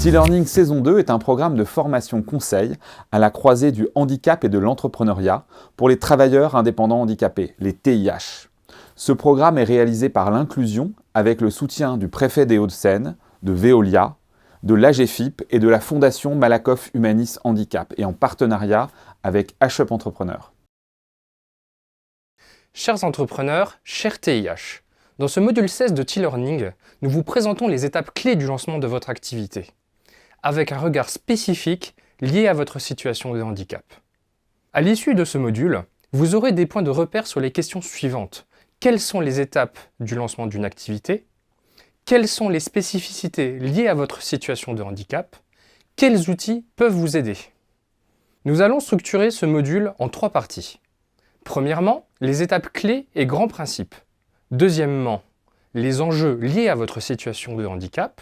T-Learning saison 2 est un programme de formation conseil à la croisée du handicap et de l'entrepreneuriat pour les travailleurs indépendants handicapés, les TIH. Ce programme est réalisé par l'Inclusion avec le soutien du préfet des Hauts-de-Seine, de Veolia, de l'AGFIP et de la Fondation Malakoff Humanis Handicap et en partenariat avec HUP Entrepreneur. Chers entrepreneurs, chers TIH, dans ce module 16 de T-Learning, nous vous présentons les étapes clés du lancement de votre activité, avec un regard spécifique lié à votre situation de handicap. À l'issue de ce module, vous aurez des points de repère sur les questions suivantes. Quelles sont les étapes du lancement d'une activité? Quelles sont les spécificités liées à votre situation de handicap? Quels outils peuvent vous aider? Nous allons structurer ce module en 3 parties. Premièrement, les étapes clés et grands principes. Deuxièmement, les enjeux liés à votre situation de handicap.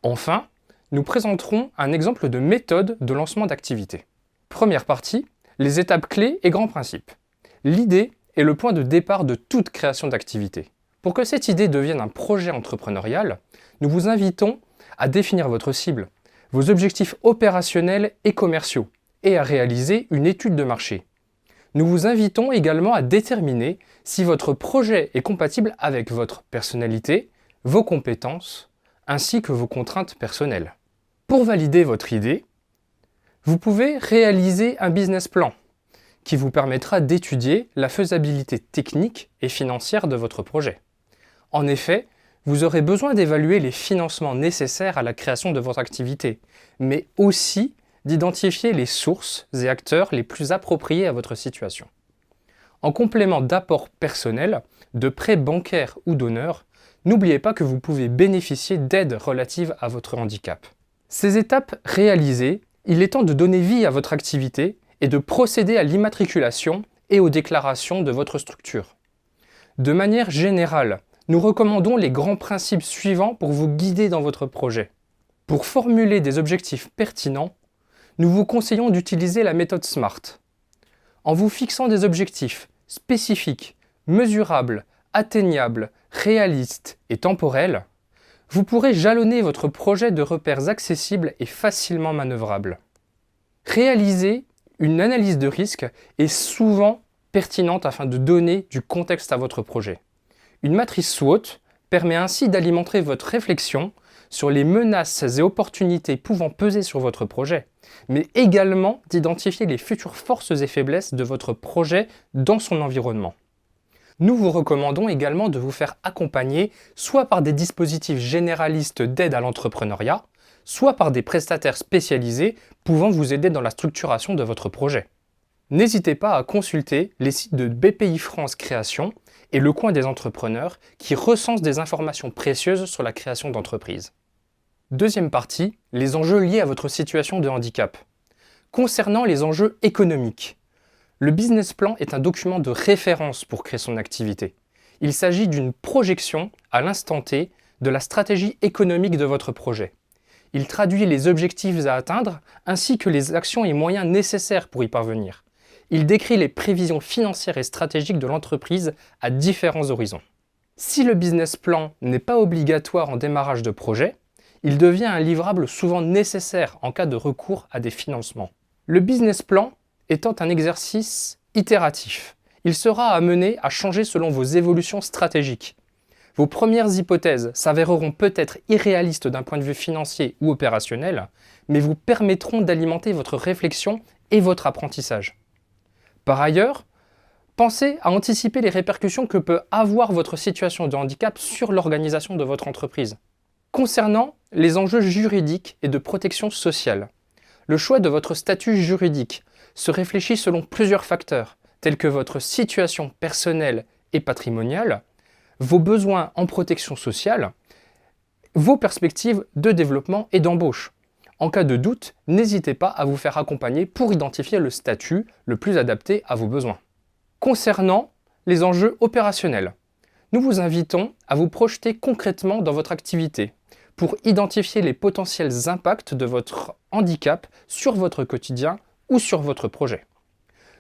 Enfin, nous présenterons un exemple de méthode de lancement d'activité. Première partie, les étapes clés et grands principes. L'idée est le point de départ de toute création d'activité. Pour que cette idée devienne un projet entrepreneurial, nous vous invitons à définir votre cible, vos objectifs opérationnels et commerciaux, et à réaliser une étude de marché. Nous vous invitons également à déterminer si votre projet est compatible avec votre personnalité, vos compétences, ainsi que vos contraintes personnelles. Pour valider votre idée, vous pouvez réaliser un business plan qui vous permettra d'étudier la faisabilité technique et financière de votre projet. En effet, vous aurez besoin d'évaluer les financements nécessaires à la création de votre activité, mais aussi d'identifier les sources et acteurs les plus appropriés à votre situation. En complément d'apports personnels, de prêts bancaires ou d'honneurs, n'oubliez pas que vous pouvez bénéficier d'aides relatives à votre handicap. Ces étapes réalisées, il est temps de donner vie à votre activité et de procéder à l'immatriculation et aux déclarations de votre structure. De manière générale, nous recommandons les grands principes suivants pour vous guider dans votre projet. Pour formuler des objectifs pertinents, nous vous conseillons d'utiliser la méthode SMART. En vous fixant des objectifs spécifiques, mesurables, atteignables, réalistes et temporels, vous pourrez jalonner votre projet de repères accessibles et facilement manœuvrables. Réaliser une analyse de risque est souvent pertinente afin de donner du contexte à votre projet. Une matrice SWOT permet ainsi d'alimenter votre réflexion sur les menaces et opportunités pouvant peser sur votre projet, mais également d'identifier les futures forces et faiblesses de votre projet dans son environnement. Nous vous recommandons également de vous faire accompagner soit par des dispositifs généralistes d'aide à l'entrepreneuriat, soit par des prestataires spécialisés pouvant vous aider dans la structuration de votre projet. N'hésitez pas à consulter les sites de BPI France Création et le Coin des entrepreneurs qui recensent des informations précieuses sur la création d'entreprises. Deuxième partie, les enjeux liés à votre situation de handicap. Concernant les enjeux économiques, le business plan est un document de référence pour créer son activité. Il s'agit d'une projection à l'instant T de la stratégie économique de votre projet. Il traduit les objectifs à atteindre ainsi que les actions et moyens nécessaires pour y parvenir. Il décrit les prévisions financières et stratégiques de l'entreprise à différents horizons. Si le business plan n'est pas obligatoire en démarrage de projet, il devient un livrable souvent nécessaire en cas de recours à des financements. Le business plan étant un exercice itératif, il sera amené à changer selon vos évolutions stratégiques. Vos premières hypothèses s'avéreront peut-être irréalistes d'un point de vue financier ou opérationnel, mais vous permettront d'alimenter votre réflexion et votre apprentissage. Par ailleurs, pensez à anticiper les répercussions que peut avoir votre situation de handicap sur l'organisation de votre entreprise. Concernant les enjeux juridiques et de protection sociale, le choix de votre statut juridique se réfléchit selon plusieurs facteurs, tels que votre situation personnelle et patrimoniale, vos besoins en protection sociale, vos perspectives de développement et d'embauche. En cas de doute, n'hésitez pas à vous faire accompagner pour identifier le statut le plus adapté à vos besoins. Concernant les enjeux opérationnels, nous vous invitons à vous projeter concrètement dans votre activité pour identifier les potentiels impacts de votre handicap sur votre quotidien ou sur votre projet.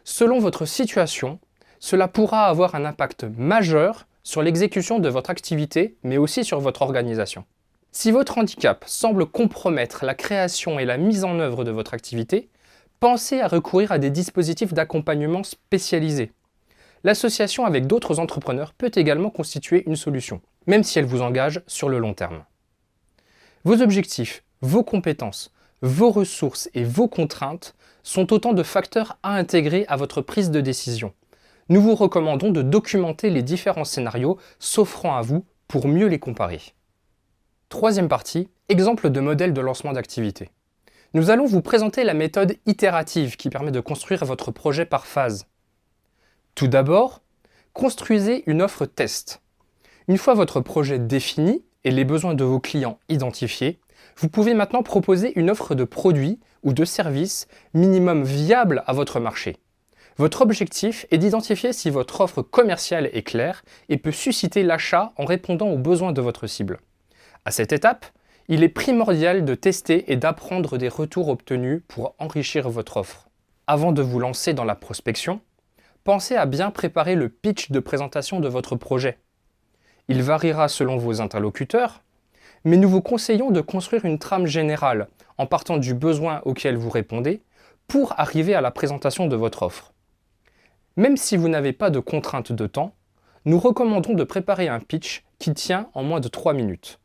Selon votre situation, cela pourra avoir un impact majeur sur l'exécution de votre activité, mais aussi sur votre organisation. Si votre handicap semble compromettre la création et la mise en œuvre de votre activité, pensez à recourir à des dispositifs d'accompagnement spécialisés. L'association avec d'autres entrepreneurs peut également constituer une solution, même si elle vous engage sur le long terme. Vos objectifs, vos compétences, vos ressources et vos contraintes sont autant de facteurs à intégrer à votre prise de décision. Nous vous recommandons de documenter les différents scénarios s'offrant à vous pour mieux les comparer. Troisième partie, exemple de modèle de lancement d'activité. Nous allons vous présenter la méthode itérative qui permet de construire votre projet par phase. Tout d'abord, construisez une offre test. Une fois votre projet défini et les besoins de vos clients identifiés, vous pouvez maintenant proposer une offre de produit ou de service minimum viable à votre marché. Votre objectif est d'identifier si votre offre commerciale est claire et peut susciter l'achat en répondant aux besoins de votre cible. À cette étape, il est primordial de tester et d'apprendre des retours obtenus pour enrichir votre offre. Avant de vous lancer dans la prospection, pensez à bien préparer le pitch de présentation de votre projet. Il variera selon vos interlocuteurs, mais nous vous conseillons de construire une trame générale en partant du besoin auquel vous répondez pour arriver à la présentation de votre offre. Même si vous n'avez pas de contrainte de temps, nous recommandons de préparer un pitch qui tient en moins de 3 minutes.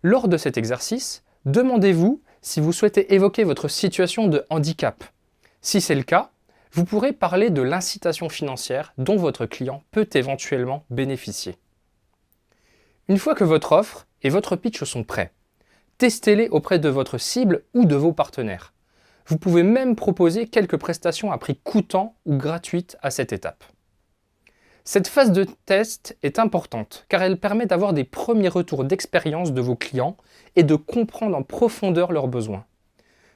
Lors de cet exercice, demandez-vous si vous souhaitez évoquer votre situation de handicap. Si c'est le cas, vous pourrez parler de l'incitation financière dont votre client peut éventuellement bénéficier. Une fois que votre offre et votre pitch sont prêts, testez-les auprès de votre cible ou de vos partenaires. Vous pouvez même proposer quelques prestations à prix coûtant ou gratuites à cette étape. Cette phase de test est importante car elle permet d'avoir des premiers retours d'expérience de vos clients et de comprendre en profondeur leurs besoins.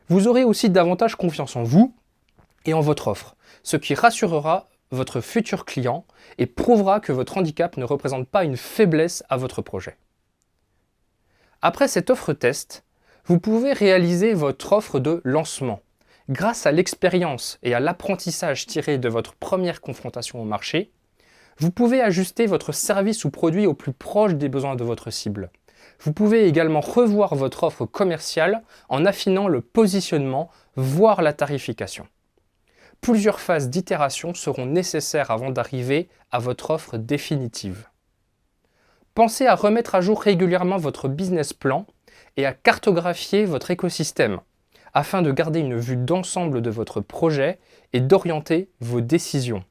Vous aurez aussi davantage confiance en vous et en votre offre, ce qui rassurera votre futur client et prouvera que votre handicap ne représente pas une faiblesse à votre projet. Après cette offre test, vous pouvez réaliser votre offre de lancement. Grâce à l'expérience et à l'apprentissage tiré de votre première confrontation au marché, vous pouvez ajuster votre service ou produit au plus proche des besoins de votre cible. Vous pouvez également revoir votre offre commerciale en affinant le positionnement, voire la tarification. Plusieurs phases d'itération seront nécessaires avant d'arriver à votre offre définitive. Pensez à remettre à jour régulièrement votre business plan et à cartographier votre écosystème afin de garder une vue d'ensemble de votre projet et d'orienter vos décisions.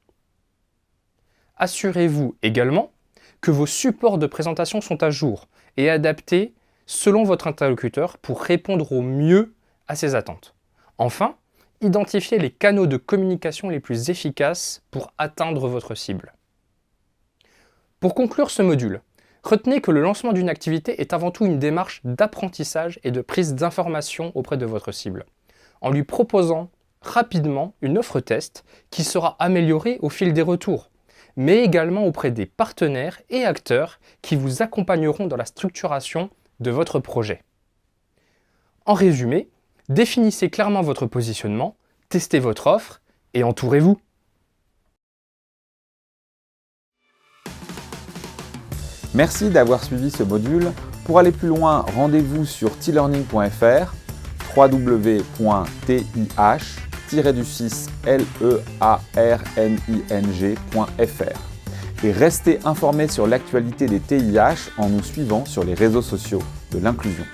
Assurez-vous également que vos supports de présentation sont à jour et adaptés selon votre interlocuteur pour répondre au mieux à ses attentes. Enfin, identifiez les canaux de communication les plus efficaces pour atteindre votre cible. Pour conclure ce module, retenez que le lancement d'une activité est avant tout une démarche d'apprentissage et de prise d'information auprès de votre cible, en lui proposant rapidement une offre test qui sera améliorée au fil des retours, mais également auprès des partenaires et acteurs qui vous accompagneront dans la structuration de votre projet. En résumé, définissez clairement votre positionnement, testez votre offre et entourez-vous. Merci d'avoir suivi ce module. Pour aller plus loin, rendez-vous sur tlearning.fr, www.tih-learning.fr et restez informés sur l'actualité des TIH en nous suivant sur les réseaux sociaux de l'inclusion.